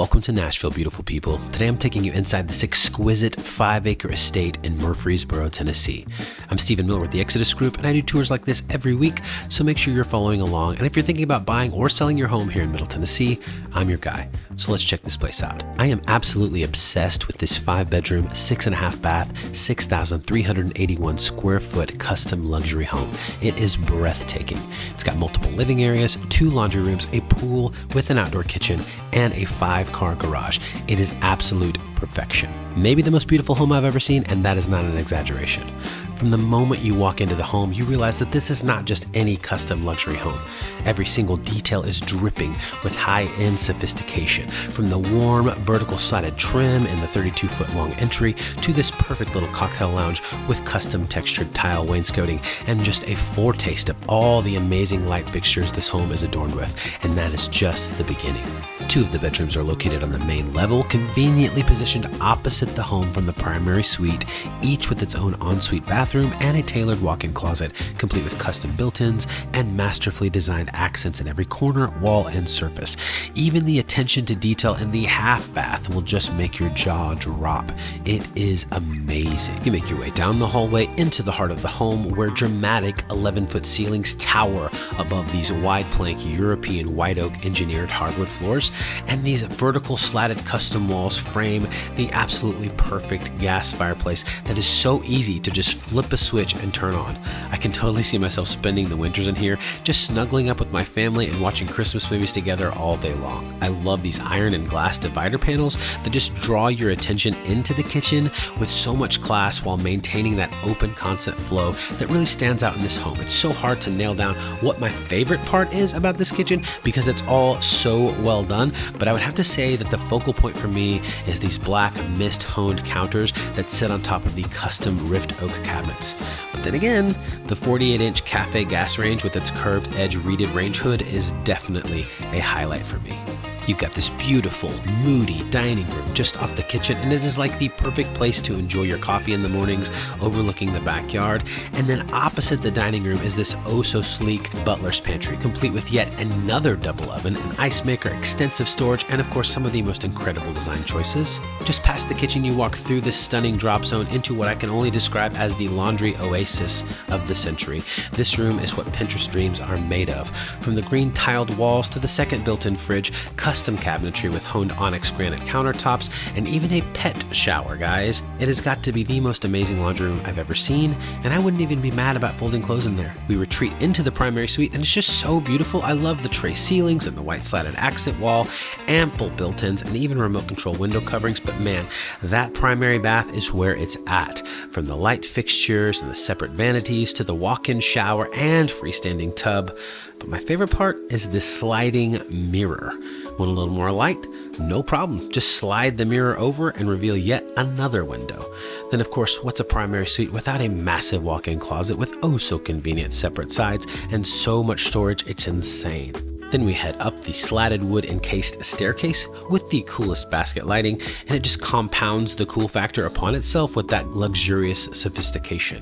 Welcome to Nashville, beautiful people. Today I'm taking you inside this exquisite 5-acre estate in Murfreesboro, Tennessee. I'm Stephen Miller with the Exodus Group, and I do tours like this every week, so make sure you're following along. And if you're thinking about buying or selling your home here in Middle Tennessee, I'm your guy. So let's check this place out. I am absolutely obsessed with this 5-bedroom, 6.5 bath, 6,381 square foot custom luxury home. It is breathtaking. It's got multiple living areas, 2 laundry rooms, a pool with an outdoor kitchen, and a 5-car garage. It is absolute perfection. Maybe the most beautiful home I've ever seen, and that is not an exaggeration. From the moment you walk into the home, you realize that this is not just any custom luxury home. Every single detail is dripping with high-end sophistication, from the warm vertical slatted trim in the 32-foot long entry to this perfect little cocktail lounge with custom textured tile wainscoting and just a foretaste of all the amazing light fixtures this home is adorned with, and that is just the beginning. 2 of the bedrooms are located on the main level, conveniently positioned opposite the home from the primary suite, each with its own ensuite bathroom and a tailored walk-in closet, complete with custom built-ins and masterfully designed accents in every corner, wall, and surface. Even the attention to detail in the half bath will just make your jaw drop. It is amazing. You make your way down the hallway into the heart of the home, where dramatic 11-foot ceilings tower above these wide plank European white oak engineered hardwood floors, and these vertical slatted custom walls frame the absolutely perfect gas fireplace that is so easy to just flip a switch and turn on. I can totally see myself spending the winters in here, just snuggling up with my family and watching Christmas movies together all day long. I love these iron and glass divider panels that just draw your attention into the kitchen with so much class while maintaining that open concept flow that really stands out in this home. It's so hard to nail down what my favorite part is about this kitchen because it's all so well done, but I would have to say that the focal point for me is these black mist honed counters that sit on top of the custom rift oak cabinets. But then again, the 48-inch cafe gas range with its curved edge reeded range hood is definitely a highlight for me. You've got this beautiful, moody dining room just off the kitchen, and it is like the perfect place to enjoy your coffee in the mornings, overlooking the backyard. And then opposite the dining room is this oh-so-sleek butler's pantry, complete with yet another double oven, an ice maker, extensive storage, and of course some of the most incredible design choices. Just past the kitchen, you walk through this stunning drop zone into what I can only describe as the laundry oasis of the century. This room is what Pinterest dreams are made of. From the green tiled walls to the second built-in fridge, custom cabinetry with honed onyx granite countertops, and even a pet shower, guys. It has got to be the most amazing laundry room I've ever seen, and I wouldn't even be mad about folding clothes in there. We retreat into the primary suite, and it's just so beautiful. I love the tray ceilings and the white slatted accent wall, ample built-ins, and even remote control window coverings, but man, that primary bath is where it's at. From the light fixtures and the separate vanities to the walk-in shower and freestanding tub. But my favorite part is this sliding mirror. Want a little more light? No problem. Just slide the mirror over and reveal yet another window. Then of course, what's a primary suite without a massive walk-in closet with oh so convenient separate sides and so much storage, it's insane. Then we head up the slatted wood encased staircase with the coolest basket lighting, and it just compounds the cool factor upon itself with that luxurious sophistication.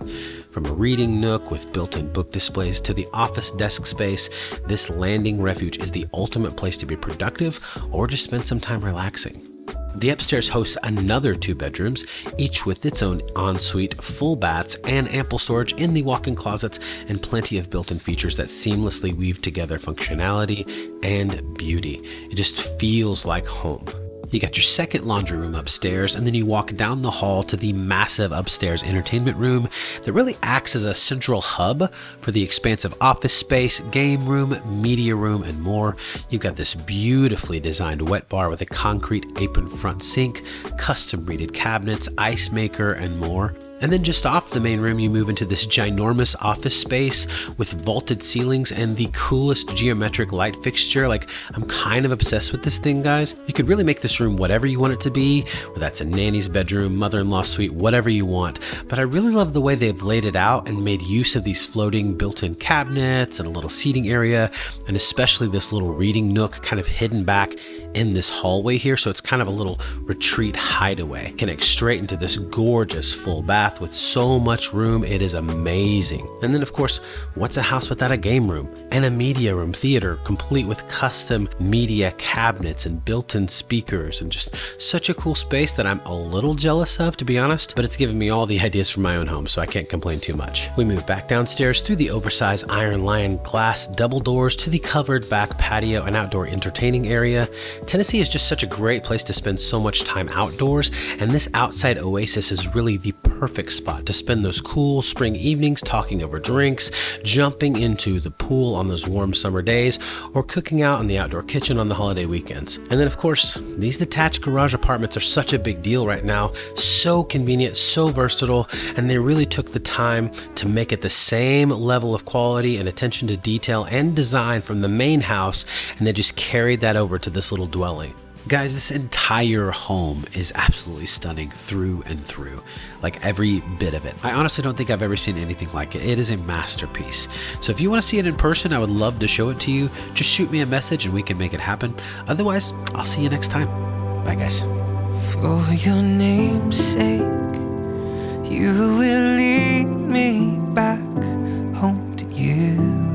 From a reading nook with built-in book displays to the office desk space, this landing refuge is the ultimate place to be productive or just spend some time relaxing. The upstairs hosts another 2 bedrooms, each with its own ensuite, full baths, and ample storage in the walk-in closets, and plenty of built-in features that seamlessly weave together functionality and beauty. It just feels like home. You got your second laundry room upstairs, and then you walk down the hall to the massive upstairs entertainment room that really acts as a central hub for the expansive office space, game room, media room, and more. You've got this beautifully designed wet bar with a concrete apron front sink, custom reeded cabinets, ice maker, and more. And then just off the main room, you move into this ginormous office space with vaulted ceilings and the coolest geometric light fixture. Like, I'm kind of obsessed with this thing, guys. You could really make this room whatever you want it to be, whether that's a nanny's bedroom, mother-in-law suite, whatever you want. But I really love the way they've laid it out and made use of these floating built-in cabinets and a little seating area, and especially this little reading nook kind of hidden back in this hallway here. So it's kind of a little retreat hideaway. Connects straight into this gorgeous full bath bath with so much room. It is amazing. And then of course, what's a house without a game room and a media room theater complete with custom media cabinets and built-in speakers, and just such a cool space that I'm a little jealous of, to be honest, but it's given me all the ideas for my own home, so I can't complain too much. We moved back downstairs through the oversized Iron Lion glass double doors to the covered back patio and outdoor entertaining area. Tennessee is just such a great place to spend so much time outdoors, and this outside oasis is really the perfect spot to spend those cool spring evenings talking over drinks, jumping into the pool on those warm summer days, or cooking out in the outdoor kitchen on the holiday weekends. And then of course, these detached garage apartments are such a big deal right now, so convenient, so versatile, and they really took the time to make it the same level of quality and attention to detail and design from the main house, and they just carried that over to this little dwelling. Guys, this entire home is absolutely stunning through and through, like every bit of it. I honestly don't think I've ever seen anything like it. It is a masterpiece. So if you want to see it in person, I would love to show it to you. Just shoot me a message and we can make it happen. Otherwise, I'll see you next time. Bye, guys. For your name's sake, you will lead me back home to you.